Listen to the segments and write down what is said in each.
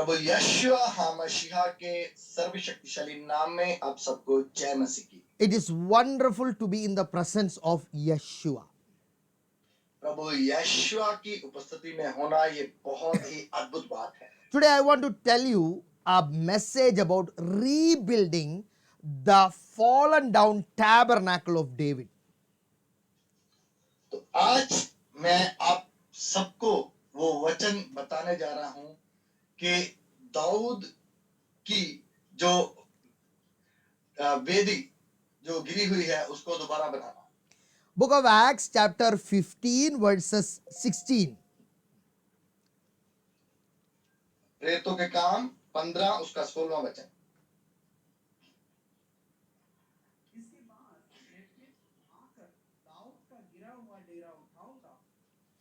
प्रभु यीशु मसीहा के सर्वशक्तिशाली नाम में आप सबको जय मसीह की। It is wonderful to be in the presence of Yeshua. प्रभु यीशु की उपस्थिति में होना ये बहुत ही अद्भुत बात है। Today I want to tell you a message about rebuilding the fallen down tabernacle of David. तो आज मैं आप सबको वो वचन बताने जा रहा हूं कि दाऊद की जो वेदी जो गिरी हुई है उसको दोबारा बनाना। Book of Acts chapter 15 verses 16. प्रेरितों के काम 15 उसका 16वां वचन। इसके बाद मैं फिर आकर दाऊद का गिरा हुआ डेरा उठाऊंगा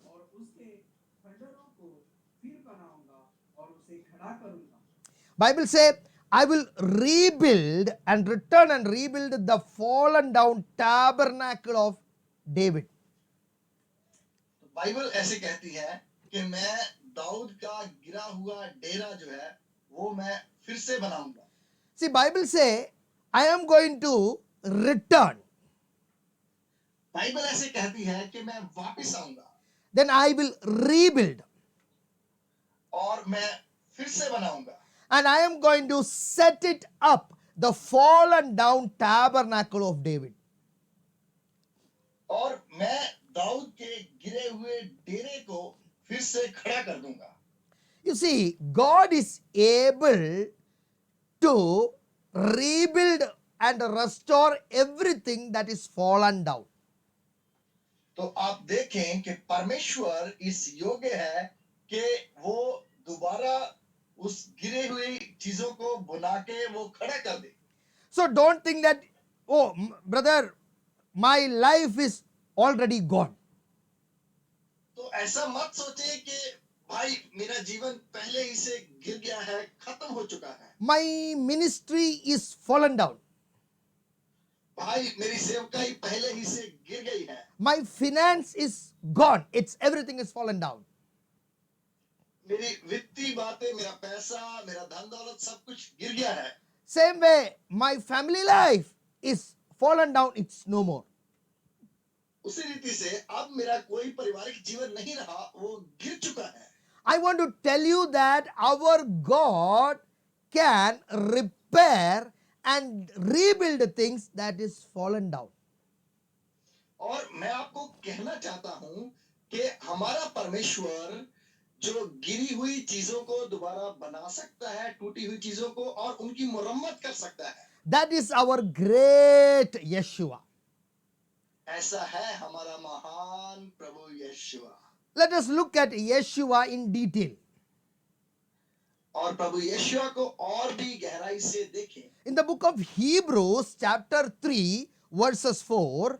और उसके खंडरों को फिर बनाऊंगा और उसे खड़ा करूंगा। Bible say, I will rebuild and return and rebuild the fallen down tabernacle of David. तो बाइबल ऐसे कहती है कि मैं दाऊद का गिरा हुआ डेरा जो है वो मैं फिर से बनाऊंगा। See, Bible say, I am going to return. Bible ऐसे कहती है कि मैं वापस आऊंगा Then I will rebuild. और मैं फिर से बनाऊंगा And I am going to set it up, the fallen down tabernacle of David. और मैं दाऊद के गिरे हुए डेरे को फिर से खड़ा कर दूंगा। You see, God is able to rebuild and restore everything that is fallen down. तो आप देखें कि परमेश्वर इस योग्य है कि वो दोबारा उस गिरे हुई चीजों को बुना के वो खड़ा कर दे। So don't think that, oh, brother, my life is already gone. तो ऐसा मत सोचे कि भाई मेरा जीवन पहले ही से गिर गया है, खत्म हो चुका है। My ministry is fallen down. भाई मेरी सेवकाई पहले ही से गिर गई है। My finance is gone. It's everything is fallen down. मेरी वित्तीय बातें, मेरा पैसा, मेरा धन दौलत सब कुछ गिर गया है। Same way, my family life is fallen down. It's no more. उसी रीति से अब मेरा कोई पारिवारिक जीवन नहीं रहा, वो गिर चुका है। I want to tell you that our God can repair and rebuild things that is fallen down. और मैं आपको कहना चाहता हूं कि हमारा परमेश्वर जो गिरी हुई चीजों को दोबारा बना सकता है, टूटी हुई चीजों को, और उनकी मुरम्मत कर सकता है। That is our great Yeshua. ऐसा है हमारा महान प्रभु यीशुआ। Let us look at Yeshua in detail. और प्रभु यीशुआ को और भी गहराई से देखें। In the book of Hebrews chapter 3 verses 4,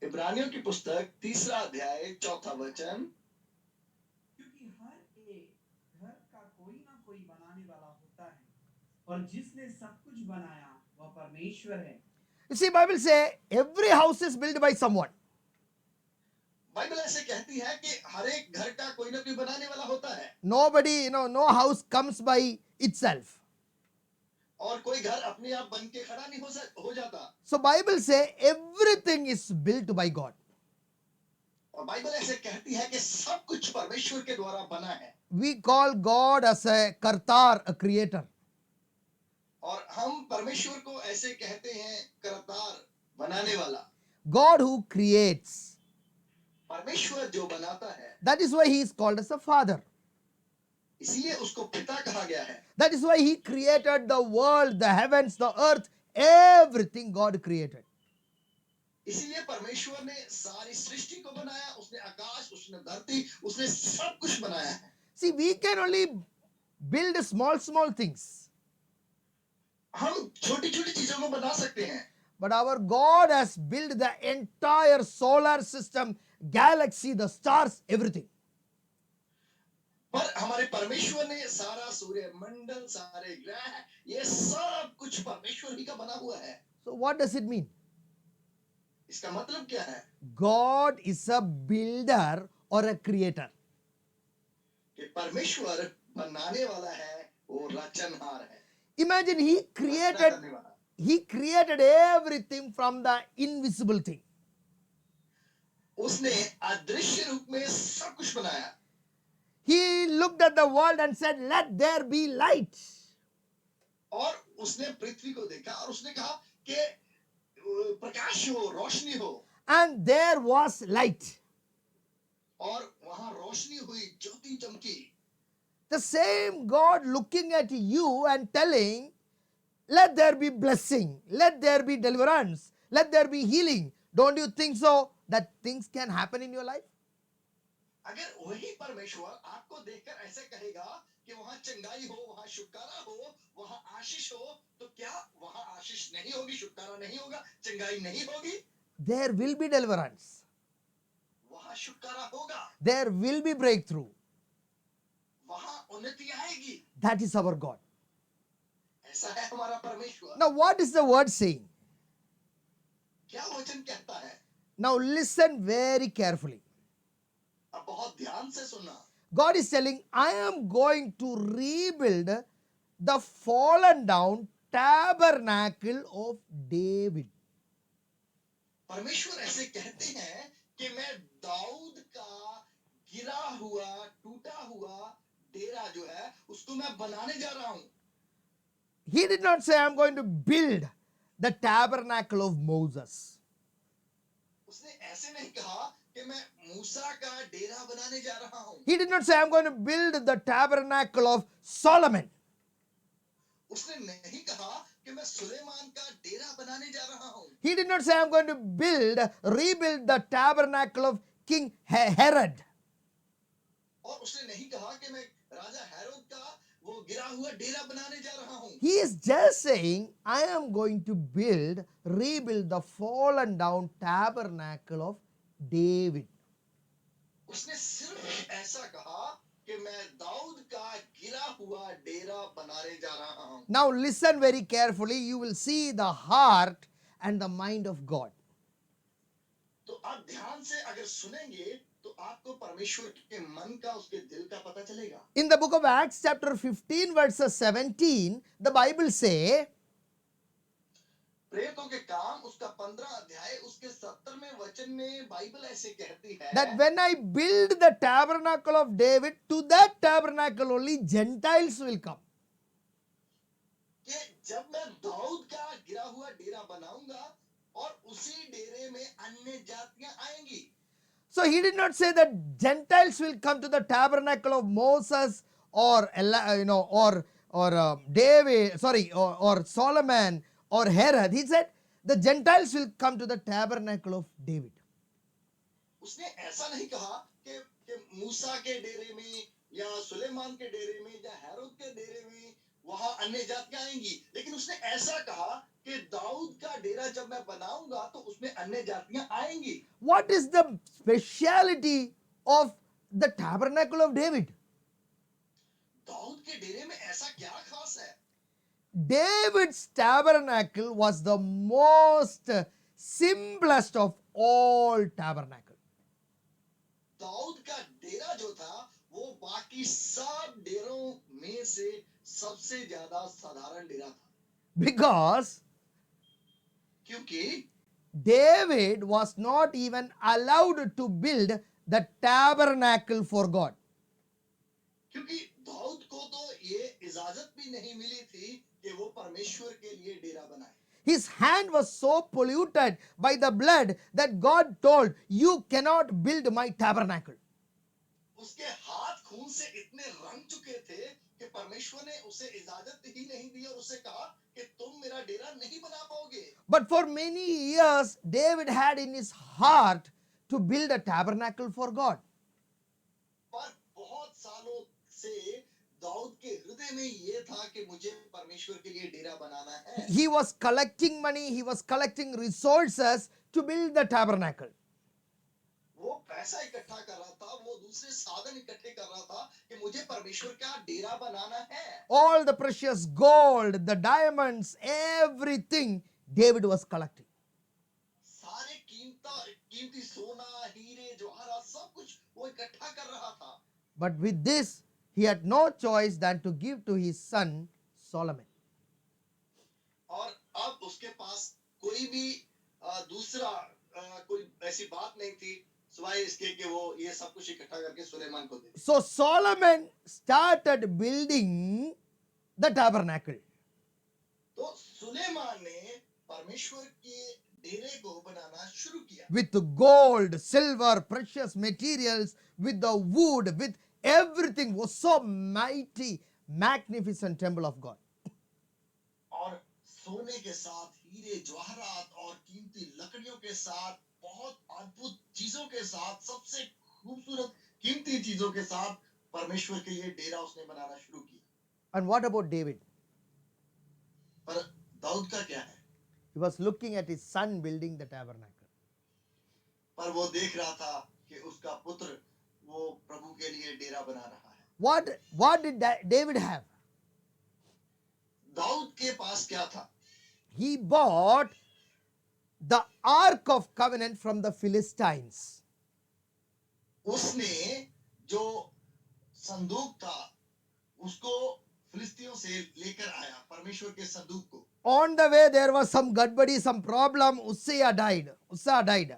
इब्रानियों की पुस्तक 3 अध्याय 4 वचन। क्योंकि हर एक घर का कोई ना कोई बनाने वाला होता है और जिसने सब कुछ बनाया वह परमेश्वर है। you see, Bible say every house is built by someone. Bible ऐसे कहती है कि हर एक घर का कोई ना कोई बनाने वाला होता है Nobody, no house comes by itself. और कोई घर अपने आप बन के खड़ा नहीं हो जाता। So Bible say everything is built by God. और बाइबल ऐसे कहती है कि सब कुछ परमेश्वर के द्वारा बना है। We call God as a kartar, a creator. और हम परमेश्वर को ऐसे कहते हैं करतार, बनाने वाला। God who creates. परमेश्वर जो बनाता है, That is why he is called as a father. इसीलिए उसको पिता कहा गया है। That is why he created the world, the heavens, the earth, everything God created. इसीलिए परमेश्वर ने सारी सृष्टि को बनाया, उसने आकाश, उसने धरती, उसने सब कुछ बनाया है। See, we can only build small things. हम छोटी-छोटी चीजों को बना सकते हैं, But our God has built the entire solar system, galaxy, the stars, everything. पर हमारे परमेश्वर ने सारा सूर्य मंडल, सारे ग्रह, ये सब कुछ परमेश्वर ही का बना हुआ है। So what does it mean? इसका मतलब क्या है? God is a builder or a creator. कि परमेश्वर बनाने वाला है, वो रचनहार है, Imagine he रचना created करने वाला। he created everything from the invisible thing. उसने अदृश्य रूप में सब कुछ बनाया। He looked at the world and said, "Let there be light." और उसने पृथ्वी को देखा और उसने कहा कि प्रकाश हो, रोशनी हो। And there was light. और वहां रोशनी हुई, ज्योति चमकी। The same God looking at you and telling, "Let there be blessing, let there be deliverance, let there be healing." Don't you think so that things can happen in your life? अगर वही परमेश्वर आपको देखकर ऐसे कहेगा कि वहां चंगाई हो, वहां छुटकारा हो, वहां आशीष हो, तो क्या वहां आशीष नहीं होगी, छुटकारा नहीं होगा, चंगाई नहीं होगी? There will be deliverance. वहां छुटकारा होगा, There will be breakthrough. वहां उन्नति आएगी। That is our God. ऐसा है हमारा परमेश्वर। Now, what is the word saying? क्या वचन कहता है? Now, listen very carefully. अब बहुत ध्यान से सुनना। God is telling, "I am going to rebuild the fallen down tabernacle of David." परमेश्वर ऐसे कहते हैं कि मैं दाऊद का गिरा हुआ, टूटा हुआ डेरा जो है, उसको मैं बनाने जा रहा हूं। He did not say, "I'm going to build the tabernacle of Moses." उसने ऐसे नहीं कहा कि मैं मूसा का डेरा बनाने जा रहा हूं। He did not say, "I'm going to build the tabernacle of Solomon." उसने नहीं कहा कि मैं सुलेमान का डेरा बनाने जा रहा हूं। He did not say, "I'm going to rebuild the tabernacle of King Herod." और उसने नहीं कहा कि मैं राजा हेरोद का वो गिरा हुआ डेरा बनाने जा रहा हूं। He is just saying, "I am going to rebuild the fallen down tabernacle of David." उसने सिर्फ ऐसा कहा कि मैं दाऊद का गिरा हुआ डेरा बनाने जा रहा हूं। Now, listen very carefully. You will see the heart and the mind of God. तो आप ध्यान से अगर सुनेंगे तो आपको परमेश्वर के मन का, उसके दिल का पता चलेगा। In the book of Acts, chapter 15, verses 17, the Bible say, प्रेरितों के काम उसका 15 अध्याय उसके 70वें वचन में बाइबल ऐसे कहती है that when I build the tabernacle of David, to that tabernacle only Gentiles will come. कि जब मैं दाऊद का गिरा हुआ डेरा बनाऊंगा और उसी डेरे में अन्य जातियां आएंगी। So he did not say that Gentiles will come to the tabernacle of Moses or David, or Solomon or Herod. He said the Gentiles will come to the tabernacle of David. उसने ऐसा नहीं कहा कि मूसा के डेरे में या सुलेमान के डेरे में या हेरोद के डेरे में वहां अन्य जातियां आएंगी, लेकिन उसने ऐसा कहा कि दाऊद का डेरा जब मैं बनाऊंगा तो उसमें अन्य जातियां आएंगी। What is the speciality of the tabernacle of David? Dawood के डेरे में ऐसा क्या खास है? David's tabernacle was the most simplest of all tabernacles. Dawood का डेरा जो था वो बाकी सब डेरों में से सबसे ज्यादा साधारण डेरा था, Because क्योंकि David was not even allowed to build the tabernacle for God. क्योंकि दाऊद को तो ये इजाजत भी नहीं मिली थी कि वो परमेश्वर के लिए डेरा बनाए। His hand was so polluted by the blood that God told, "You cannot build my tabernacle." उसके हाथ खून से इतने रंग चुके थे कि परमेश्वर ने उसे इजाजत ही नहीं दी और उसे कहा कि तुम मेरा डेरा नहीं बना पाओगे। But for many years, David had in his heart to build a tabernacle for God. पर बहुत सालों से दाऊद के हृदय में ये था कि मुझे परमेश्वर के लिए डेरा बनाना है। He was collecting money, he was collecting resources to build the tabernacle. वो पैसा इकट्ठा कर रहा था, वो दूसरे साधन इकट्ठे कर रहा था कि मुझे परमेश्वर का डेरा बनाना है। All the precious gold, the diamonds, everything David was collecting. सारे कीमती सोना, हीरे, जवाहरात सब कुछ वो इकट्ठा कर रहा था। But with this, he had no choice than to give to his son Solomon. और अब उसके पास कोई भी दूसरा कोई ऐसी बात नहीं थी सिवाय इसके कि वो ये सब कुछ इकट्ठा करके सुलेमान को दे दे। So Solomon started building the tabernacle. तो सुलेमान ने परमेश्वर के डेरे को बनाना शुरू किया With gold, silver, precious materials, with the wood, with everything. Was so mighty, magnificent temple of God. और सोने के साथ हीरे जवाहरात और कीमती लकड़ियों के साथ बहुत अद्भुत चीजों के साथ सबसे खूबसूरत कीमती चीजों के साथ परमेश्वर के लिए डेरा उसने बनाना शुरू किया। And what about David? पर दाऊद का क्या है? He was looking at his son building the tabernacle. पर वो देख रहा था कि उसका पुत्र वो प्रभु के लिए डेरा बना रहा है। What did David have? Dawood के पास क्या था? He bought the Ark of Covenant from the Philistines. उसने जो संदूक था उसको फिलिस्तियों से लेकर आया, परमेश्वर के संदूक को। On the way there was some gadbadi, some problem. Uzzah died.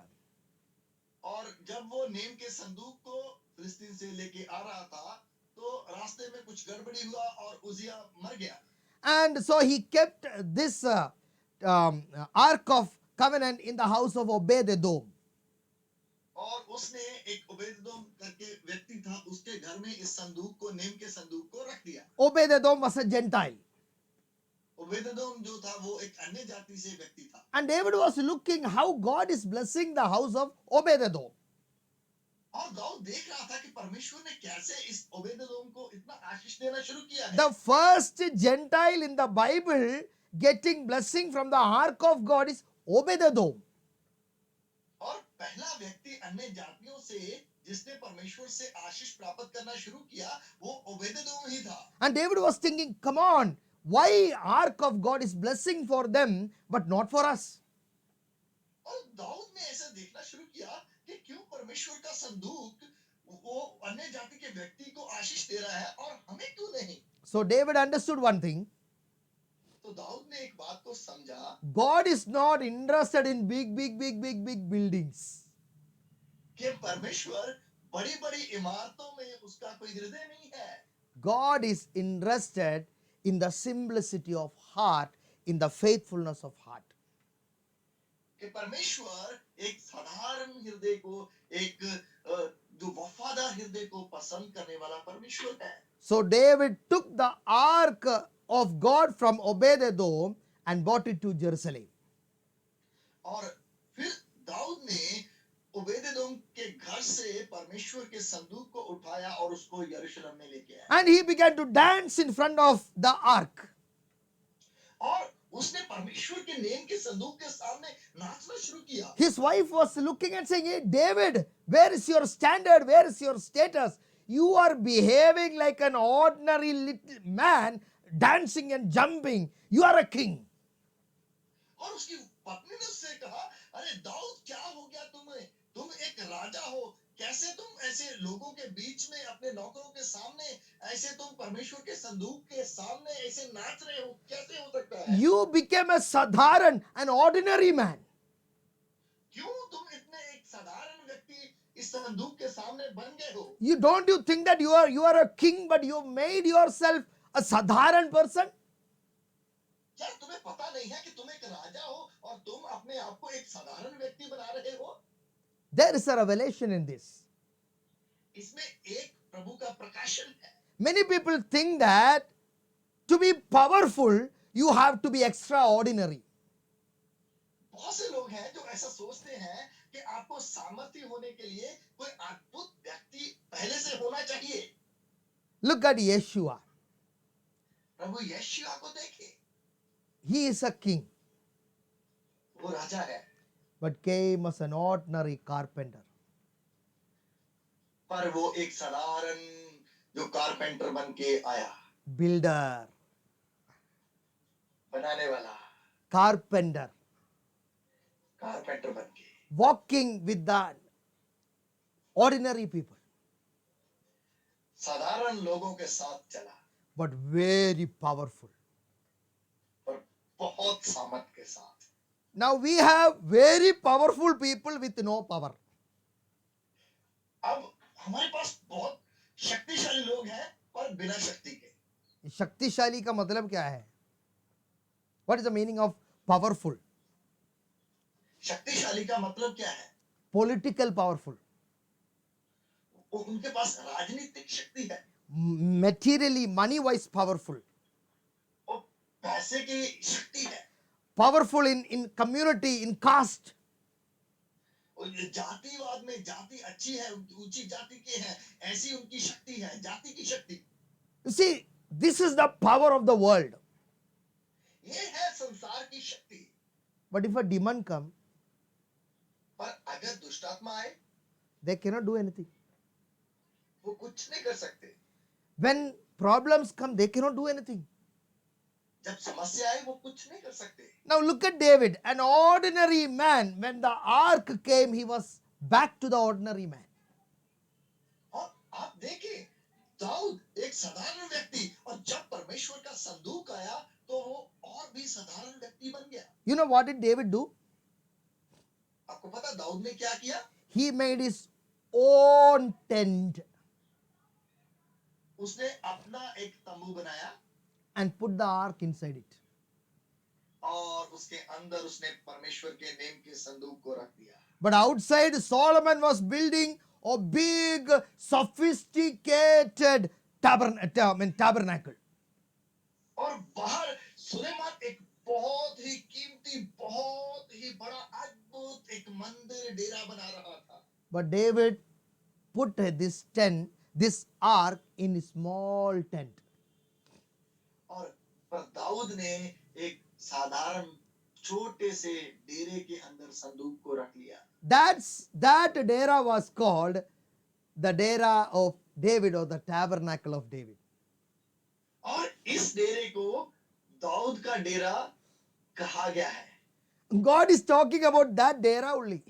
और जब वो नेम के संदूक को फिलिस्तीन से लेके आ रहा था तो रास्ते में कुछ गड़बड़ी हुआ और उजिया मर गया। And so he kept this Ark of Covenant in the house of Obed-edom. और उसने एक ओबेदोम करके व्यक्ति था, उसके घर में इस संदूक को, नेम के संदूक को रख दिया। Obed-edom was a Gentile. ओबेदोम जो था वो एक अन्य जाति से व्यक्ति था। And David was looking how God is blessing the house of Obed-edom. और दाऊद देख रहा था कि परमेश्वर ने कैसे इस ओबेदोम को इतना आशीष देना शुरू किया है। The first Gentile in the Bible getting blessing from the Ark of God is Obed-edom. और पहला व्यक्ति अन्य जातियों से जिसने परमेश्वर से आशीष प्राप्त करना शुरू किया वो ओबेदोम ही था। And David was thinking, come on, why Ark of God is blessing for them but not for us? और दाऊद ने ऐसा देखना शुरू किया कि क्यों परमेश्वर का संदूक वो अन्य जाति के व्यक्ति को आशीष दे रहा है और हमें क्यों नहीं। So David understood one thing. तो दाऊद ने एक बात को समझा, God is not interested in big buildings. कि परमेश्वर बड़ी बड़ी इमारतों में उसका कोई हृदय नहीं है। God is interested in the simplicity of heart, in the faithfulness of heart. कि परमेश्वर एक साधारण हृदय को, एक जो वफादार हृदय को पसंद करने वाला परमेश्वर है। So David took the ark of God from Obed-edom and brought it to Jerusalem. और फिर दाऊद ने ओबेदेदोम के घर से परमेश्वर के संदूक को उठाया और उसको यरूशलेम में लेके आया। And he began to dance in front of the ark. और उसने परमेश्वर के नेम के संदूक के सामने नाचना शुरू किया। His wife was looking and saying, hey David, where is your standard? Where is your status? You are behaving like an ordinary little man, dancing and jumping. You are a king. और उसकी पत्नी ने उससे कहा, अरे दाऊद क्या हो गया तुम्हें? तुम एक राजा हो, कैसे तुम ऐसे लोगों के बीच में अपने नौकरों के सामने ऐसे तुम परमेश्वर के संदूक के सामने ऐसे नाच रहे हो? कैसे हो सकता है? You became a sadharan, an ordinary man. क्यों तुम इतने एक साधारण व्यक्ति इस संदूक के सामने बन गए हो? Don't you think that you are a king, but you made yourself a sadharan person? क्या तुम्हें पता नहीं है कि तुम एक राजा हो और तुम अपने आप को एक साधारण व्यक्ति बना रहे हो? There is a revelation in this. इसमें एक प्रभु का प्रकाशन है। Many people think that to be powerful, you have to be extraordinary. बहुत से लोग हैं जो ऐसा सोचते हैं कि आपको सामर्थ्य होने के लिए कोई अद्भुत व्यक्ति पहले से होना चाहिए। Look at Yeshua. प्रभु यीशु को देखिए, He is a king, वो राजा है, but came as an ordinary carpenter. पर वो एक साधारण जो कारपेंटर बन के आया, Builder, बनाने वाला, carpenter, कारपेंटर बन के walking with the ordinary people. साधारण लोगों के साथ चला but very powerful. और बहुत सामर्थ के साथ। Now we have very powerful people with no power. अब हमारे पास बहुत शक्तिशाली लोग हैं पर बिना शक्ति के। शक्तिशाली का मतलब क्या है? What is the meaning of powerful? शक्तिशाली का मतलब क्या है? Political powerful. उनके पास राजनीतिक शक्ति है Materially, money wise powerful. और पैसे की शक्ति है Powerful in community, in caste. और ये जातिवाद में जाति अच्छी है, ऊंची जाति के हैं, ऐसी उनकी शक्ति है, जाति की शक्ति। You see, this is the power of the world. ये है संसार की शक्ति। But if a demon come, पर अगर दुष्ट आत्मा आए they cannot do anything. वो कुछ नहीं कर सकते। When problems come, they cannot do anything. जब समस्या आए वो कुछ नहीं कर सकते। Now look at David, an ordinary man. When the ark came, he was back to the ordinary man. और आप देखिए दाऊद एक साधारण व्यक्ति और जब परमेश्वर का संदूक आया तो वो और भी साधारण व्यक्ति बन गया। You know what did David do? आपको पता दाऊद ने क्या किया? He made his own tent उसने अपना एक तंबू बनाया and put the ark inside it. और उसके अंदर उसने परमेश्वर के नेम के संदूक को रख दिया। But outside, Solomon was building a big, sophisticated tabernacle. और बाहर सुलेमान एक बहुत ही कीमती, बहुत ही बड़ा अद्भुत एक मंदिर डेरा बना रहा था। But David put this tent, this ark, in a small tent. और पर दाऊद ने एक साधारण छोटे से डेरे के अंदर संदूक को रख लिया। That dera was called the dera of David, or the tabernacle of David. और इस डेरे को दाऊद का डेरा कहा गया है। God is talking about that dera only.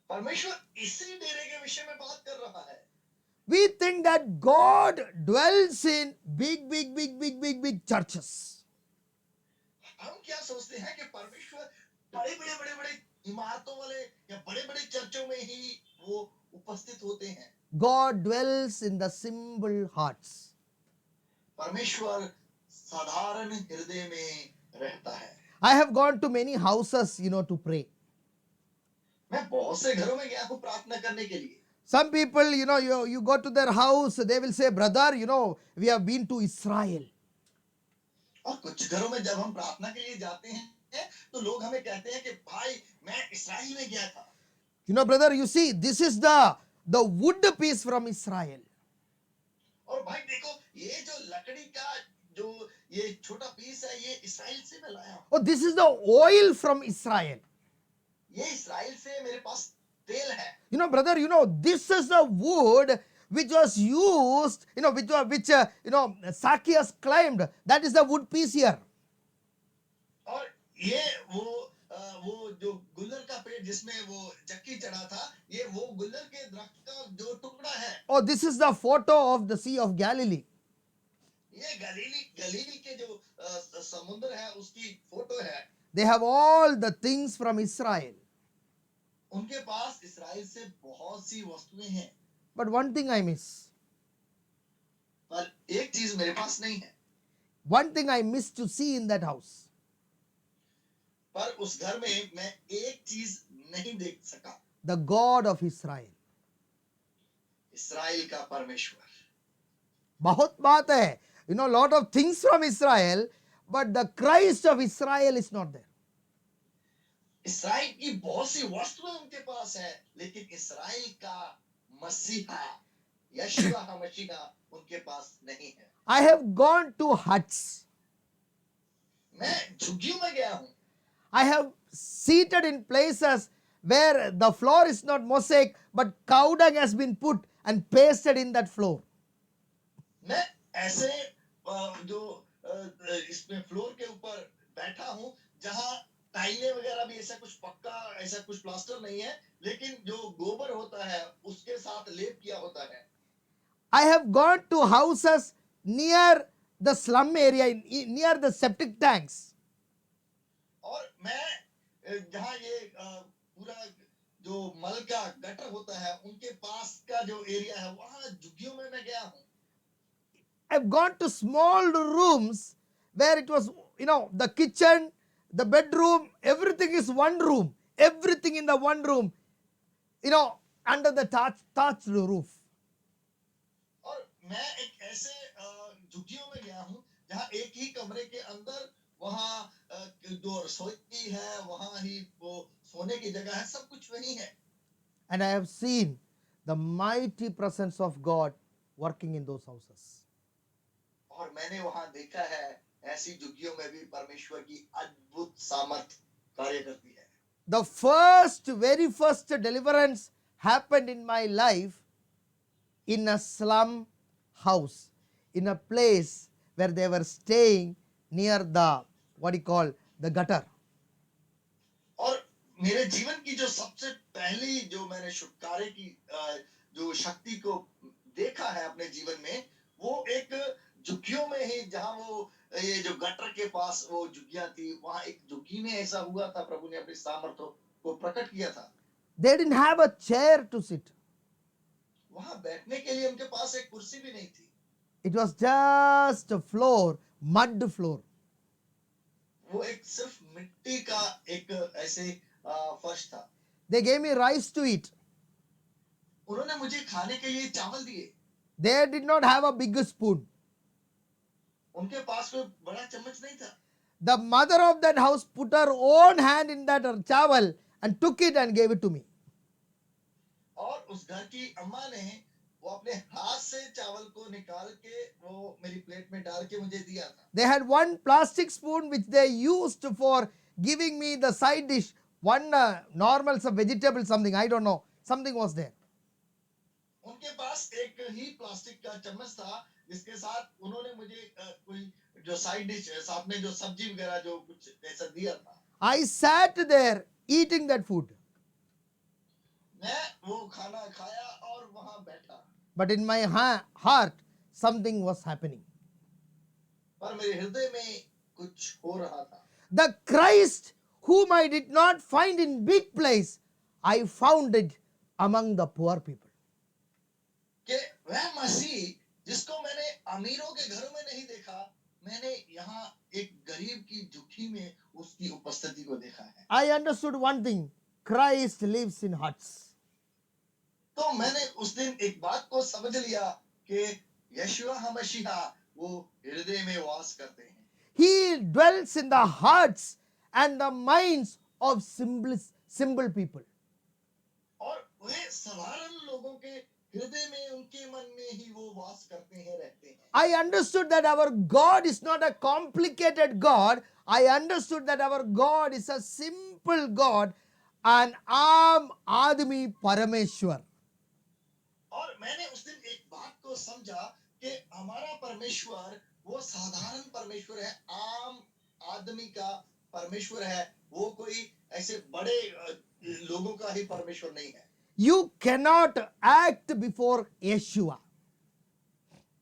परमेश्वर इसी डेरे के विषय में बात कर रहा है। We think that God dwells in big churches. हम क्या सोचते हैं कि परमेश्वर बड़े इमारतों वाले या बड़े चर्चों में ही वो उपस्थित होते हैं। God dwells in the simple hearts. परमेश्वर साधारण हृदय में रहता है। I have gone to many houses, to pray. मैं बहुत से घरों में गया हूँ प्रार्थना करने के लिए। Some people, you go to their house, they will say, brother, we have been to Israel. और कुछ घरों में जब हम प्रार्थना के लिए जाते हैं तो लोग हमें कहते हैं कि भाई मैं इस्राएल में गया था। Brother, you see, this is the wood piece from Israel. और भाई देखो ये जो लकड़ी का जो ये छोटा पीस है ये इस्राएल से मैं लाया हूँ। Oh, this is the oil from Israel. ये इस्राएल से मेरे पास तेल है। Brother, this is the wood which was used, which Zacchaeus climbed. That is the wood piece here. और ये वो जो गुल्लर का पेड़ जिसमें वो जक्की चढ़ा था ये वो गुल्लर के दरख्त का जो टुकड़ा है। Oh, this is the photo of the Sea of Galilee. ये गलीली के जो समुद्र है उसकी फोटो है। They have all the things from Israel. उनके पास इस्राएल से बहुत सी वस्तुएं हैं। But one thing I miss. पर एक चीज मेरे पास नहीं है। One thing I miss to see in that house. पर उस घर में मैं एक चीज नहीं देख सका। The God of Israel. इस्राएल का परमेश्वर। बहुत बात है. Lot of things from Israel, but the Christ of Israel is not there. इस्राएल की बहुत सी वस्तुएं उनके पास है लेकिन इस्राएल का मसीहा यशुआ मसीहा उनके पास नहीं है। I have gone to huts. मैं झुग्गियों में गया हूं। I have seated in places where the floor is not mosaic, but cow dung has been put and pasted in that floor. मैं ऐसे जो इसमें फ्लोर के ऊपर बैठा हूं जहां टाइलें वगैरह भी ऐसा कुछ पक्का ऐसा कुछ प्लास्टर नहीं है लेकिन जो गोबर होता है उसके साथ लेप किया होता है। I have gone to houses near the slum area, near the septic tanks. और मैं जहाँ ये पूरा जो मल का गटर होता है उनके पास का जो एरिया है वहां झुग्गियों में मैं गया हूँ. I've gone to small rooms where it was, the kitchen, the bedroom, everything is one room. Everything in the one room, under the thatched roof. और मैं एक ऐसे झुग्गियों में गया हूँ जहाँ एक ही कमरे के अंदर वहाँ जो रसोई है वहाँ ही वो सोने की जगह है, सब कुछ वही है. And I have seen the mighty presence of God working in those houses. और मैंने वहां देखा है ऐसी झुग्गियों में भी परमेश्वर की अद्भुत सामर्थ कार्य करती है. The very first deliverance happened in my life in a slum house, in a place where they were staying near the, the gutter. और मेरे जीवन की जो सबसे पहली जो मैंने छुटकारे की जो शक्ति को देखा है अपने जीवन में वो एक झुग्गियों में ही जहां वो ये जो गटर के पास वो झुग्गियां थी वहां एक झुग्गी में ऐसा हुआ था प्रभु ने अपनी सामर्थ को प्रकट किया था. They didn't have a chair to sit. वहां बैठने के लिए उनके पास एक कुर्सी भी नहीं थी. It was just a floor, mud floor. वो एक सिर्फ मिट्टी का एक ऐसे फर्श था. They gave me rice to eat. उन्होंने मुझे खाने के लिए चावल दिए. They did not have a big spoon. उनके पास कोई बड़ा चम्मच नहीं था. The mother of that house put her own hand in that chawal and took it and gave it to me. और उस घर की अम्मा ने वो अपने हाथ से चावल को निकाल के वो मेरी प्लेट में डाल के मुझे दिया था. They had one plastic spoon which they used for giving me the side dish. One normal some vegetable something, I don't know. Something was there. उनके पास एक ही प्लास्टिक का चम्मच था जिसके साथ उन्होंने मुझे कोई जो साइड डिश साथ में जो सब्जी वगैरह जो कुछ ऐसा दिया था. I sat there eating that food. मैं वो खाना खाया और वहां बैठा. But in my heart, something was happening. पर मेरे हृदय में कुछ हो रहा था. The Christ whom I did not find in big place, I found it among the poor people. कि वह मसीह जिसको मैंने अमीरों के घरों में नहीं देखा मैंने यहाँ एक गरीब की झुग्गी में उसकी उपस्थिति को देखा है. I understood one thing, Christ lives in huts. तो मैंने उस दिन एक बात को समझ लिया कि यशुआ मसीहा वो हृदय में वास करते हैं. He dwells in the hearts and the minds of simple people. और वे साधारण लोगों के हृदय में उनके मन में ही वो वास करते हैं रहते हैं. I understood that our God is not a complicated God. I understood that our God is a simple God, an Aam Admi Parameshwar. और मैंने उस दिन एक बात को समझा कि हमारा परमेश्वर वो साधारण परमेश्वर है, आम आदमी का परमेश्वर है. वो कोई ऐसे बड़े लोगों का ही परमेश्वर नहीं है. You cannot act before Yeshua.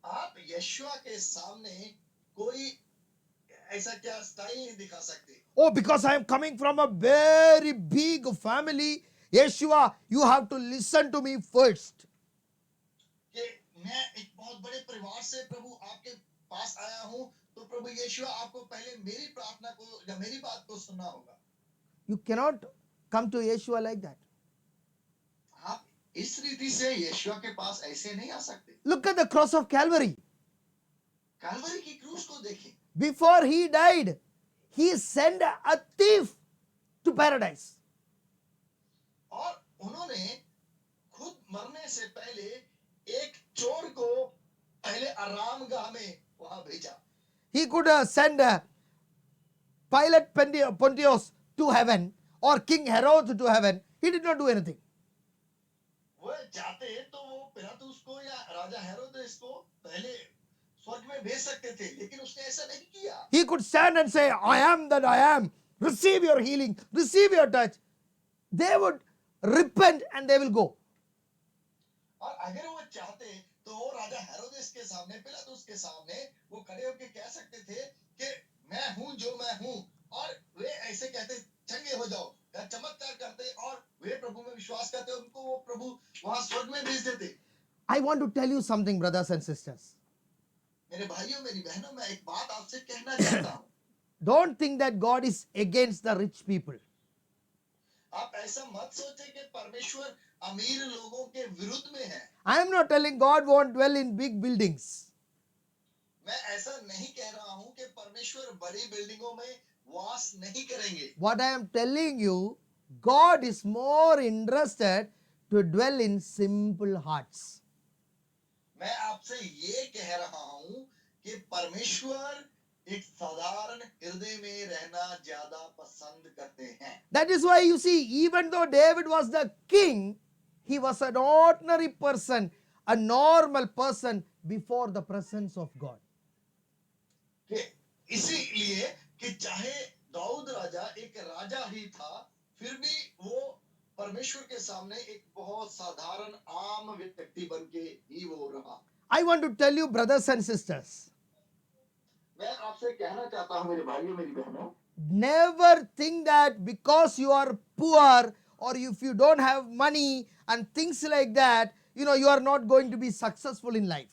आप यशुआ के सामने कोई ऐसा क्या स्टाइल नहीं दिखा सकते. Oh, because I am coming from a very big family, Yeshua, you have to listen to me first. कि मैं एक बहुत बड़े परिवार से प्रभु आपके पास आया हूं तो प्रभु यीशु आपको पहले मेरी प्रार्थना को या मेरी बात को सुनना होगा. You cannot come to Yeshua like that. आप इस रीति से यीशु के पास ऐसे नहीं आ सकते. Look at the cross of Calvary. Calvary की क्रूस को देखें. Before he died, he sent a thief to paradise. और उन्होंने खुद मरने से पहले एक चोर को पहले आरामगाह में वहां भेजा. He could send Pilate Pontius to heaven or King Herod to heaven. He did not do anything. वो चाहते तो वो पिलातुस को या राजा हेरोदेस को पहले स्वर्ग में भेज सकते थे लेकिन उसने ऐसा नहीं किया. He could stand and say, I am that I am. Receive your healing. Receive your touch. They would repent and they will go. और अगर वो चाहते तो तो राजा हेरोदेस के सामने, पिलातुस के सामने वो खड़े होकर कह सकते थे कि मैं हूं जो मैं हूं, और वे ऐसे कहते चंगे हो जाओ, या चमत्कार करते और वे प्रभु में विश्वास करते, उनको वो प्रभु वहां स्वर्ग में भेज देते। I want to tell you something, brothers and sisters. मेरे भाइयों मेरी बहनों, मैं एक बात आपसे कहना चाहता हूं। Don't think that God is against the rich people. आप ऐसा मत सोचे कि परमेश्वर अमीर लोगों के विरुद्ध में है। I am not telling God won't dwell in big buildings. मैं ऐसा नहीं कह रहा हूं कि परमेश्वर बड़ी बिल्डिंगों में वास नहीं करेंगे। What I am telling you, God is more interested to dwell in simple hearts. मैं आपसे ये कह रहा हूं कि परमेश्वर एक साधारण हृदय में रहना ज्यादा पसंद करते हैं। That is why you see, even though David was the king, he was an ordinary person, a normal person before the presence of God. कि इसीलिए कि चाहे दाऊद राजा एक राजा ही था, फिर भी वो परमेश्वर के सामने एक बहुत साधारण आम व्यक्ति बन के ही वो रहा। I want to tell you, brothers and sisters, मैं आपसे कहना चाहता हूं मेरे भाइयों मेरी बहनों, never think that because you are poor or if you don't have money and things like that, you are not going to be successful in life.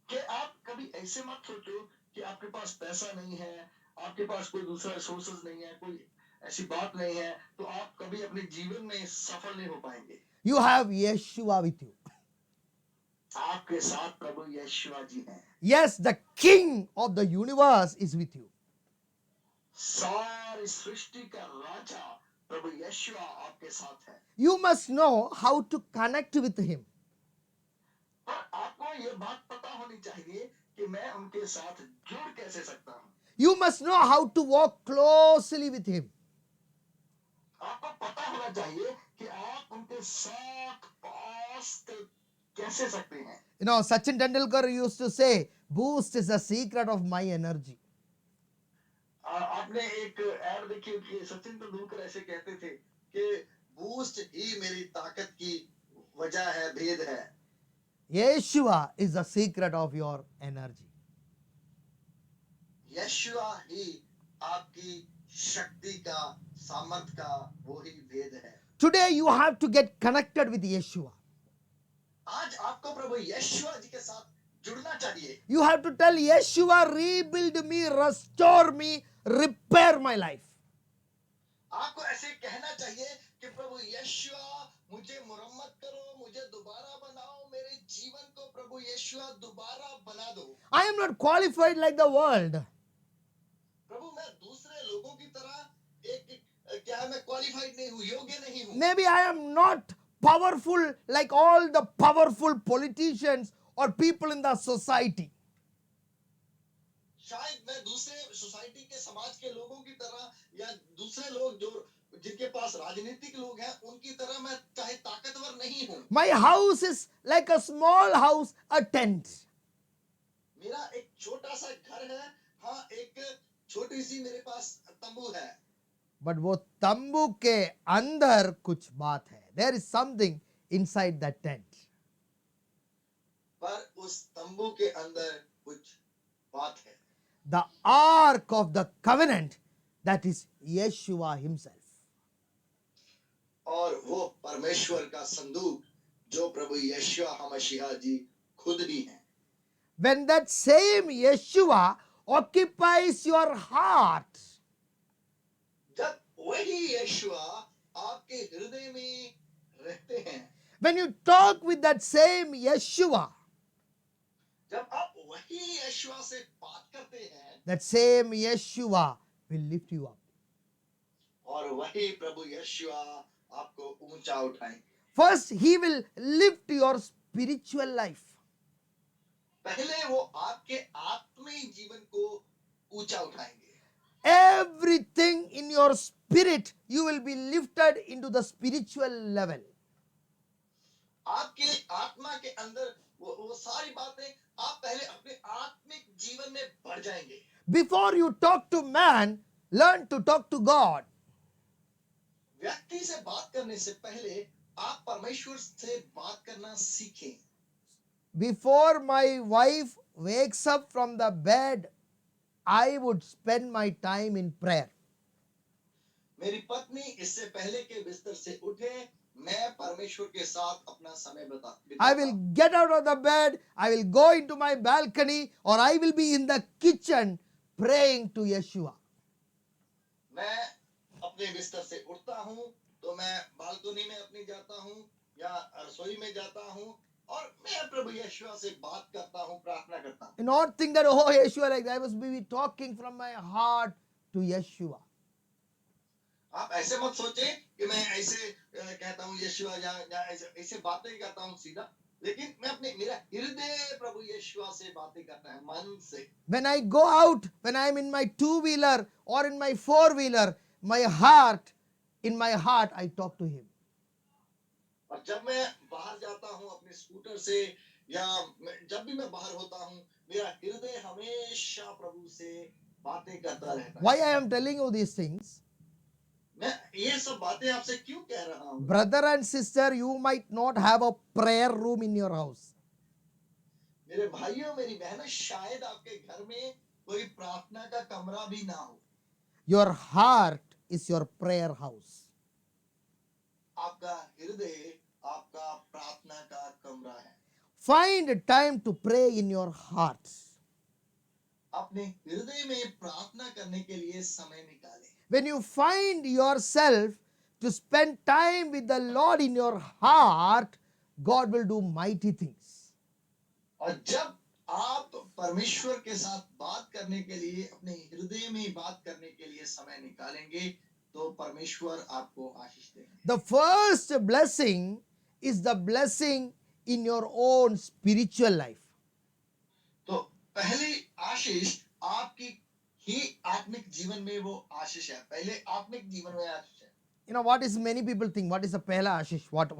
कि आप कभी ऐसे मत सोचो कि आपके पास पैसा नहीं है, आपके पास कोई दूसरा रिसोर्सेज नहीं है, कोई ऐसी बात नहीं है, तो आप कभी अपने जीवन में सफल नहीं हो पाएंगे। You have Yeshua with you. आपके साथ प्रभु यीशु जी हैं। Yes, the king of the universe is with you. सारी सृष्टि का राजा प्रभु यीशु आपके साथ है। You must know how to connect with him. पर आपको ये बात पता होनी चाहिए कि मैं उनके साथ जुड़ कैसे सकता हूँ। You must know how to walk closely with him. आपको पता होना चाहिए कि आप उनके साथ पास कैसे सकते हैं। Sachin Tendulkar used to say, boost is the secret of my energy. आपने एक ऐड देखी कि सचिन तेंदुलकर ऐसे कहते थे कि बूस्ट ही मेरी ताकत की वजह है, भेद है। Yeshua is the secret of your energy. यीशुआ ही आपकी शक्ति का, सामर्थ का वो ही भेद है। Today you have to get connected with Yeshua. आज आपको प्रभु यीशुआ जी के साथ जुड़ना चाहिए। You have to tell Yeshua, rebuild me, restore me, repair my life. आपको ऐसे कहना चाहिए कि प्रभु यीशुआ मुझे मुरम्मत करो, मुझे दोबारा बनाओ, मेरे जीवन को प्रभु यीशुआ दोबारा बना दो। I am not qualified like the world. प्रभु मैं दूसरे लोगों की तरह क्या है, मैं क्वालिफाइड नहीं हूँ, योग्य नहीं हूँ। Maybe I am not powerful like all the powerful politicians or people in the society. शायद मैं दूसरे सोसाइटी के, समाज के लोगों की तरह, या दूसरे लोग जो जिनके पास राजनीतिक लोग हैं उनकी तरह मैं चाहे ताकतवर नहीं हूँ। My house is like a small house, a tent. मेरा एक छोटा सा घर है, हाँ एक छोटी सी मेरे पास तंबू है। But वो तंबू के अंदर कुछ बात है. There is something inside that tent. पर उस तंबू के अंदर कुछ बात है। The ark of the covenant, that is Yeshua himself. और वो परमेश्वर का संदूक जो प्रभु यीशुआ मसीहा जी खुद ही हैं। When that same Yeshua occupies your heart, जब वही यीशुआ आपके हृदय में रहते हैं, when you talk with that same Yeshua, जब आप वही यीशुआ से बात करते हैं, that same Yeshua will lift you up. और वही प्रभु यीशुआ आपको ऊंचा उठाएंगे। First, he will lift your spiritual life. पहले वो आपके आत्मिक जीवन को ऊंचा उठाएंगे। Everything in your spirit, you will be lifted into the spiritual level. आपके आत्मा के अंदर वो सारी बातें आप पहले अपने आत्मिक जीवन में बढ़ जाएंगे। Before you talk to man, learn to talk to God. व्यक्ति से बात करने से पहले आप परमेश्वर से बात करना सीखें। Before my wife wakes up from the bed, I would spend my time in prayer. मेरी पत्नी इससे पहले के बिस्तर से उठे, मैं परमेश्वर के साथ अपना समय I will बिताता। get out of the bed, I will go into my balcony, or I will be in the kitchen praying to Yeshua. मैं अपने बिस्तर से उठता हूँ तो मैं बालकनी में अपनी जाता हूँ या रसोई में जाता हूँ और मैं प्रभु यीशु से बात करता हूँ, प्रार्थना करता हूँ। Do not think that, oh, Yeshua, like I must be talking from my heart to Yeshua. आप ऐसे मत सोचें कि मैं ऐसे कहता हूँ यीशु या ऐसे ऐसे बातें करता हूँ सीधा, लेकिन मैं अपने मेरा हृदय प्रभु यीशु से बातें करता है, मन से। When I go out, when I am in my two-wheeler or in my four-wheeler, in my heart, I talk to him. और जब मैं बाहर जाता हूँ अपने स्कूटर से या जब भी मैं बाहर होता हूँ, मेरा हृदय हमेशा प्रभु से बातें करता रहता Why है। I am telling you these things? मैं ये सब बातें आपसे क्यों कह रहा हूँ? Brother and sister, you might not have a prayer room in your house. मेरे भाइयों मेरी बहनों, शायद आपके घर में कोई प्रार्थना का कमरा भी ना हो। Your heart is your prayer house. आपका हृदय आपका प्रार्थना का कमरा है। Find time to pray in your heart. अपने हृदय में प्रार्थना करने के लिए समय निकालें। When you find yourself to spend time with the Lord in your heart, God will do mighty things. और जब आप परमेश्वर के साथ बात करने के लिए अपने हृदय में बात करने के लिए समय निकालेंगे तो परमेश्वर आपको आशीष देंगे। The first blessing is the blessing in your own spiritual life. तो पहली आशीष आपकी ही आत्मिक जीवन में वो आशीष है। पहले आत्मिक जीवन में आशीष है। You know what is many people think? What is the pehla ashish? What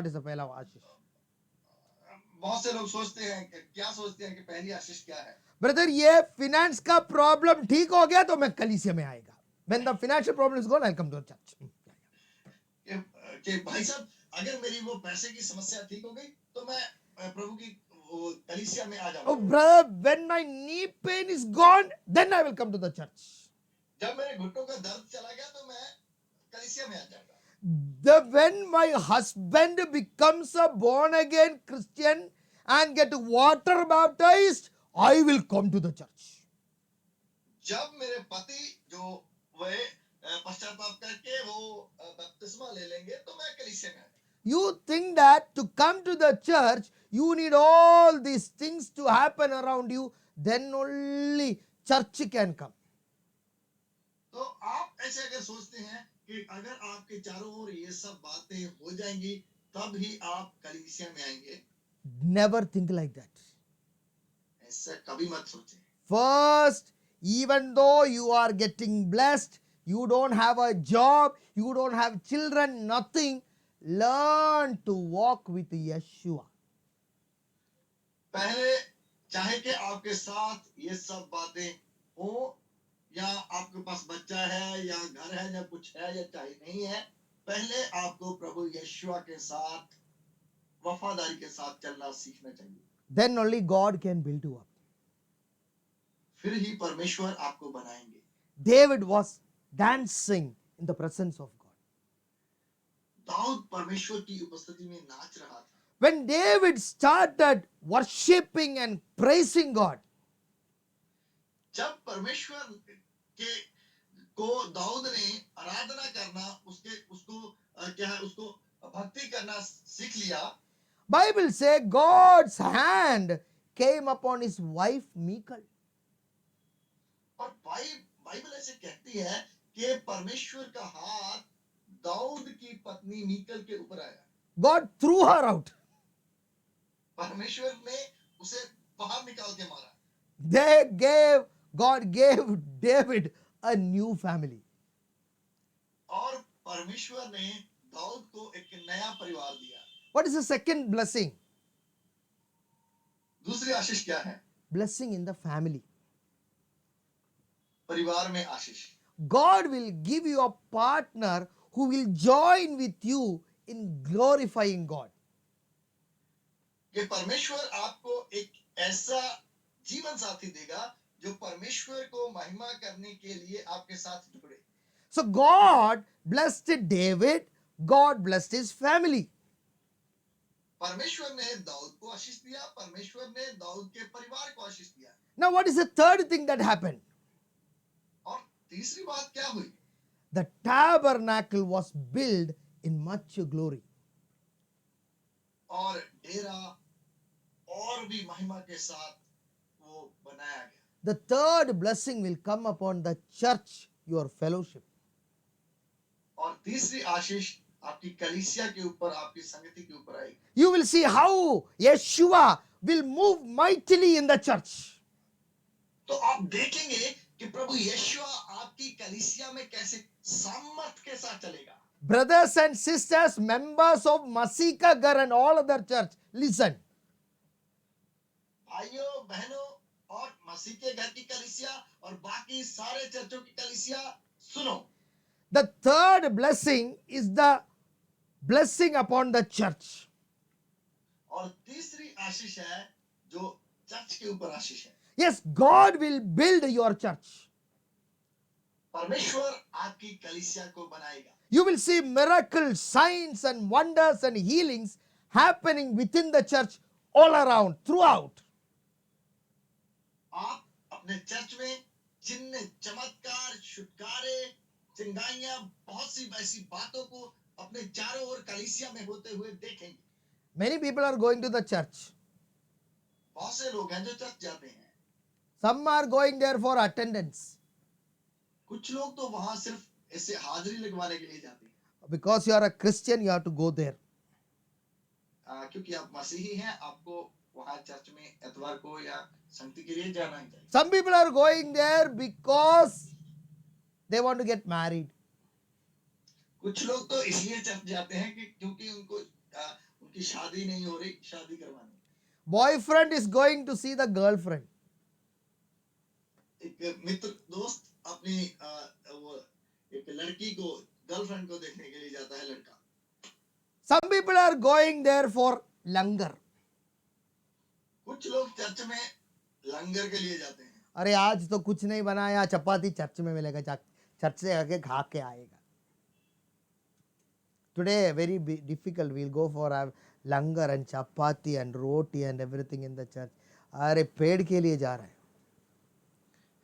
is the pehla ashish? बहुत से लोग सोचते हैं कि क्या सोचते हैं कि पहली आशीष क्या है? ब्रदर, ये फिनेंस का प्रॉब्लम ठीक हो गया तो मैं कलीसिया में आएगा. When the financial problem is gone, I'll come to the church. कि भाई साहब, अगर मेरी वो पैसे की समस्या ठीक हो गई तो मैं प्रभु की वो कलीसिया में आ Oh, जाऊंगा। brother, when my knee pain is gone, then I will come to the church. जब मेरे घुटनों का दर्द चला गया तो मैं कलीसिया में आ जाऊंगा। When my husband becomes a born again Christian and get water baptized, I will come to the church. जब मेरे पति जो वे पश्चाताप करके वो बपतिस्मा ले लेंगे तो मैं कलीसिया में आ जाऊंगा। You think that to come to the church, you need all these things to happen around you, then only church can come. तो आप ऐसे अगर सोचते हैं कि अगर आपके चारों ओर ये सब बातें हो जाएंगी तब ही आप कलीसिया में आएंगे, Never think like that. ऐसा कभी मत सोचें। First, even though you are getting blessed, you don't have a job, you don't have children, nothing, learn to walk with Yeshua. पहले चाहे कि आपके साथ ये सब बातें हो या आपके पास बच्चा है या घर है या कुछ है या चाहे नहीं है, पहले आपको प्रभु यीशु के साथ वफादारी के साथ चलना सीखना चाहिए। Then only God can build you up. फिर ही परमेश्वर आपको बनाएंगे। David was dancing in the presence of God. Dawood परमेश्वर की उपस्थिति में नाच रहा था। When David started worshiping and praising God, जब परमेश्वर के को दाऊद ने आराधना करना उसको भक्ति करना सीख लिया, Bible say God's hand came upon his wife Michal. और बाइबल ऐसे कहती है कि परमेश्वर का हाथ दाऊद की पत्नी मीकल के ऊपर आया। God threw her out. परमेश्वर ने उसे बाहर निकाल के मारा। God gave David a new family. और परमेश्वर ने दाऊद को एक नया परिवार दिया। What is the second blessing? दूसरी आशीष क्या है? Blessing in the family. परिवार में आशीष। God will give you a partner who will join with you in glorifying God. कि परमेश्वर आपको एक ऐसा जीवन साथी देगा जो परमेश्वर को महिमा करने के लिए आपके साथ जुड़े। So God blessed David, God blessed his family. परमेश्वर ने दाऊद को आशीष दिया, परमेश्वर ने दाऊद के परिवार को आशीष दिया। Now, what is the third thing that happened? और तीसरी बात क्या हुई? The tabernacle was built in much glory. और डेरा और भी महिमा के साथ वो बनाया गया। The third blessing will come upon the church, your fellowship. और तीसरी आशीष आपकी कलीसिया के ऊपर, आपकी संगति के ऊपर आएगी। You will see how Yeshua will move mightily in the church. तो आप देखेंगे कि प्रभु यीशु आपकी कलीसिया में कैसे सामर्थ के साथ चलेगा। Brothers and sisters, members of Masika Gar and all other church, listen. भाइयों बहनों और मसीह के घर की कलीसिया और बाकी सारे चर्चों की कलीसिया, सुनो। The third blessing is the blessing upon the church. और तीसरी आशीष है जो चर्च के ऊपर आशीष है। Yes, God will build your church. परमेश्वर आपकी कलीसिया को बनाएगा। You will see miracles, signs and wonders and healings happening within the church all around, throughout. आप अपने चर्च में चिन्ह, चमत्कार, छुटकारे, चंगाइयां, बहुत सी ऐसी बातों को अपने चारों ओर कलीसिया में होते हुए देखेंगे। Many people are going to the church. बहुत से लोग हैं जो चर्च जाते हैं। Some are going there for attendance. कुछ लोग तो वहां सिर्फ ऐसे हाजिरी लगवाने के लिए जाते हैं। Because you are a Christian, you have to go there. क्योंकि आप मसीही हैं, आपको वहां चर्च में एतवार को या संगति के लिए जाना ही चाहिए। Some people are going there because they want to get married. कुछ लोग तो इसलिए चर्च जाते हैं कि क्योंकि उनकी शादी नहीं हो रही, शादी करवानी। Boyfriend is going to see the girlfriend. एक मित्र दोस्त अपनी वो एक लड़की को, गर्लफ्रेंड को देखने के लिए जाता है लड़का। Some people are going there for langar. कुछ लोग चर्च में लंगर के लिए जाते हैं। अरे आज तो कुछ नहीं बनाया, चपाती चर्च में मिलेगा, चर्च से आके खा के आएगा. Today very difficult, we'll go for a langar and chapati and roti and everything in the church. अरे पेट के लिए जा रहे हैं.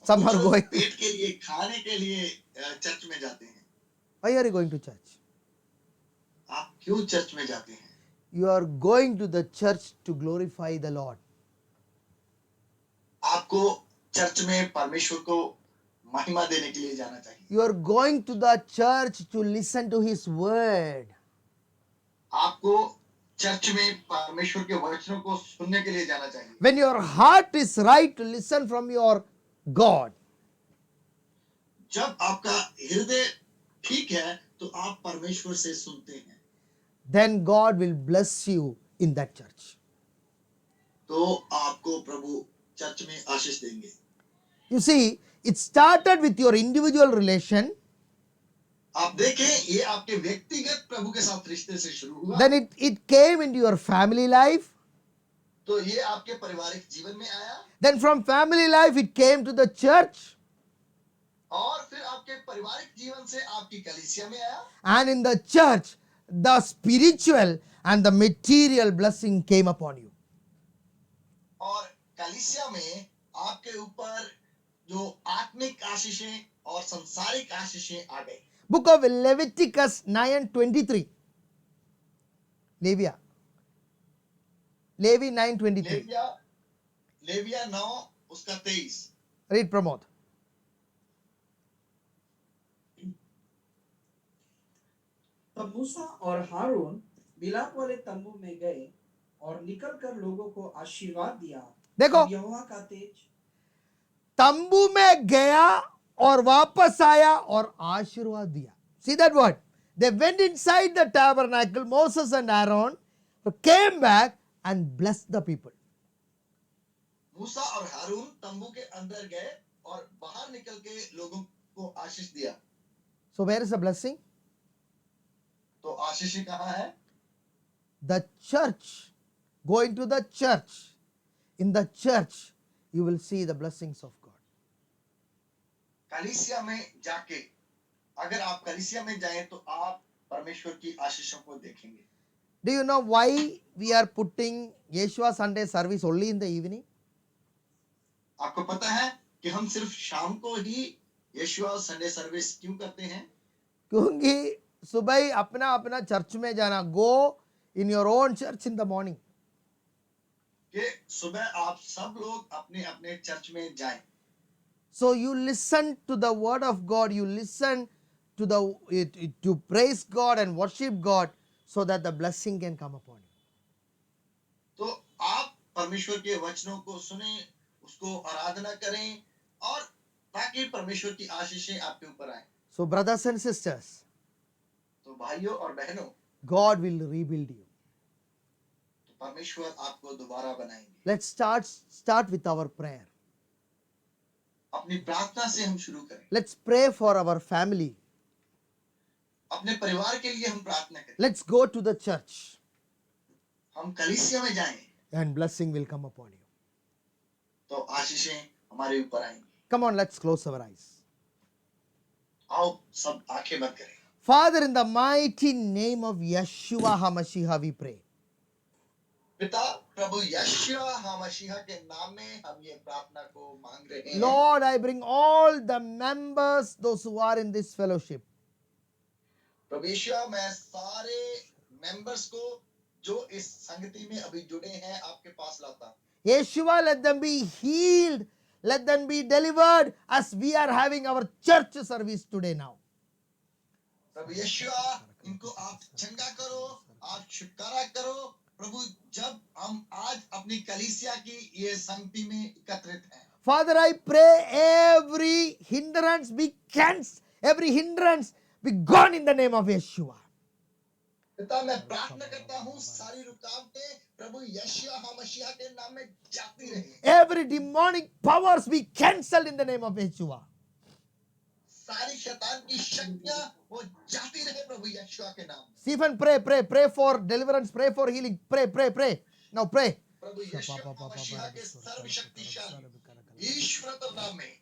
Some are going. पेट के लिए, खाने के लिए चर्च में जाते हैं। Why are you going to church? आप क्यों चर्च में जाते हैं? You are going to the church to glorify the Lord. आपको चर्च में परमेश्वर को महिमा देने के लिए जाना चाहिए। You are going to the church to listen to His word. आपको चर्च में परमेश्वर के वचनों को सुनने के लिए जाना चाहिए। When your heart is right to listen from your God. जब आपका हृदय ठीक है तो आप परमेश्वर से सुनते हैं। Then God will bless you in that church. तो आपको प्रभु चर्च में आशीष देंगे। You see, it started with your individual relation. आप देखें, ये आपके व्यक्तिगत प्रभु के साथ रिश्ते से शुरू हुआ। Then it came into your family life. तो ये आपके पारिवारिक जीवन में आया। Then from family life it came to the church. और फिर आपके पारिवारिक जीवन से आपकी कलीसिया में आया। And in the church, the spiritual and the material blessing came upon you. और कलीसिया में आपके ऊपर जो आत्मिक आशीषें और संसारिक आशीषें आ गई। Book of Leviticus 9:23. Levi 9:23. Labia 9 उसका 23। Read, Pramod. तब मूसा और हारून मिलाप वाले तंबू में गए और निकलकर लोगों को आशीर्वाद दिया। देखो, तब यहोवा का तेज तंबू में गया और वापस आया और आशीर्वाद दिया. See that word? They went inside the tabernacle, Moses and Aaron came back and blessed the people. मूसा और हारून तंबू के अंदर गए और बाहर निकल के लोगों को आशीष दिया। So where is the blessing? तो आशीष कहाँ है? The church Go into the church. In the church, you will see the blessings of God. कलीसिया में जाके, अगर आप कलीसिया में जाएं तो आप परमेश्वर की आशीषों को देखेंगे। Do you know why we are putting Yeshua Sunday service only in the evening? आपको पता है कि हम सिर्फ शाम को ही यीशुआ संडे सर्विस क्यों करते हैं? क्योंकि सुबह ही अपना अपना चर्च में जाना. Go in your own church in the morning. कि सुबह आप सब लोग अपने अपने चर्च में जाएं। So you listen to the word of God, you listen to to praise God and worship God so that the blessing can come upon you. तो आप परमेश्वर के वचनों को सुने, उसको आराधना करें और ताकि परमेश्वर की आशीषें आपके ऊपर आए। So brothers and sisters, तो भाइयों और बहनों, God will rebuild you. तो परमेश्वर आपको दोबारा बनाएंगे। Let's start with our prayer. अपनी प्रार्थना से हम शुरू करें। Let's pray for our family. अपने परिवार के लिए हम प्रार्थना करें। Let's go to the church हम कलीसिया में जाएं and blessing will come upon you. तो आशीषें हमारे ऊपर आएंगी। Come on, let's close our eyes. आओ सब आंखें बंद करें। Father, in the mighty name of Yeshua HaMashiach, we pray. पिता प्रभु यीशुआ मसीह के नाम में हम ये प्रार्थना को मांग रहे हैं। Lord, I bring all the members, those who are in this fellowship. प्रभु यीशुआ, मैं सारे मेंबर्स को जो इस संगति में अभी जुड़े हैं आपके पास लाता हूं। Yeshua, let them be healed. Let them be delivered as we are having our church service today now. प्रभु यीशुआ, इनको आप चंगा करो, आप छुटकारा करो। प्रभु, जब हम आज अपनी कलीसिया की ये संगति में एकत्रित हैं, Father, I pray every hindrance be cancelled. Every hindrance be gone in the name of Yeshua. पिता मैं प्रार्थना करता हूँ सारी रुकावटें प्रभु यीशुआ मसीह के नाम में जाती रहे। Every demonic powers be cancelled in the name of Yeshua. सारी शैतान की शक्तियां वो जाती रहे प्रभु यीशुआ के नाम में। Stephen, pray for deliverance, pray for healing. Pray. Now pray. प्रभु यीशुआ मसीह के सर्वशक्तिशाली ईश्वर नाम में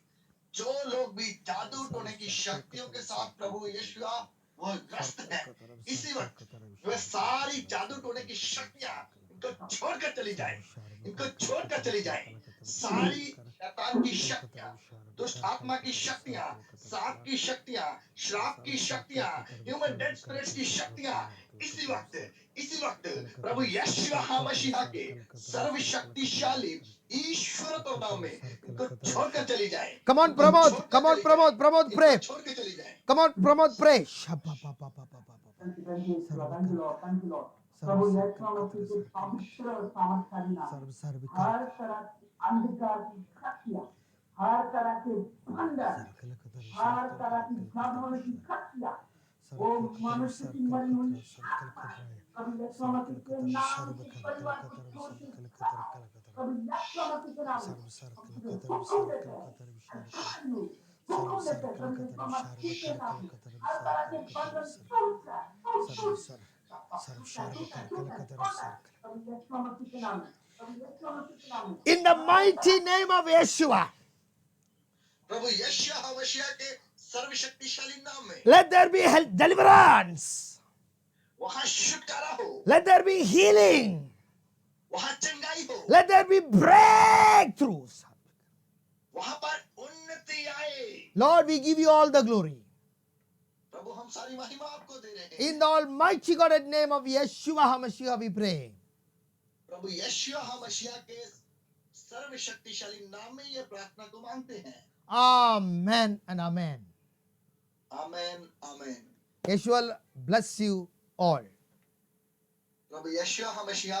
जो लोग भी जादू टोने की शक्तियों के साथ प्रभु यीशुआ वो ग्रस्त है, इसी वक्त वे सारी जादू टोने की शक्तियां इनको छोड़कर चली जाए, इनको छोड़कर चली जाए। सारी शैतान की शक्तियां, दुष्ट आत्मा की शक्तियां, सांप की शक्तियां, श्राप की शक्तियां, ह्यूमन डेड स्पिरिट्स की शक्तियां इसी वक्त प्रभु यीशुआ मसीह के सर्वशक्तिशाली ईश्वर तो नाम में इनको छोड़कर चली जाए। Come on, Pramod, pray. छोड़कर चली जाए। Come on, Pramod, pray. Thank you, Lord. Thank you, Lord. प्रभु यीशु मसीह के पवित्र और सामर्थ्यशाली नाम, हर तरह की अंधकार की शक्तियां, हर तरह के बंधन, हर तरह की जादू की शक्तियां, वो मनुष्य की मरी हुई आत्मा, प्रभु यीशु मसीह के नाम से परिवार को छोड़ के प्रभु यीशु मसीह के नाम में हुक्म देते हैं, हुक्म देते हैं, प्रभु यीशु मसीह के नाम में हर तरह के बंधन टूट जाए। In the mighty name of Yeshua, प्रभु यीशुआ मसीह के सर्वशक्तिशाली नाम में let there be deliverance. वहां छुटकारा हो, Let there be healing. वहां चंगाई हो, Let there be breakthroughs. वहां पर उन्नति आए। Lord, we give you all the glory. प्रभु हम सारी महिमा आपको दे रहे हैं। In the almighty God and name of Yeshua HaMashiach we pray. प्रभु यीशुआ मसीह के सर्वशक्तिशाली नाम में ये प्रार्थना को मांगते हैं। Amen and amen. Amen amen. Yeshua bless you all. Prabhu यीशुआ Masih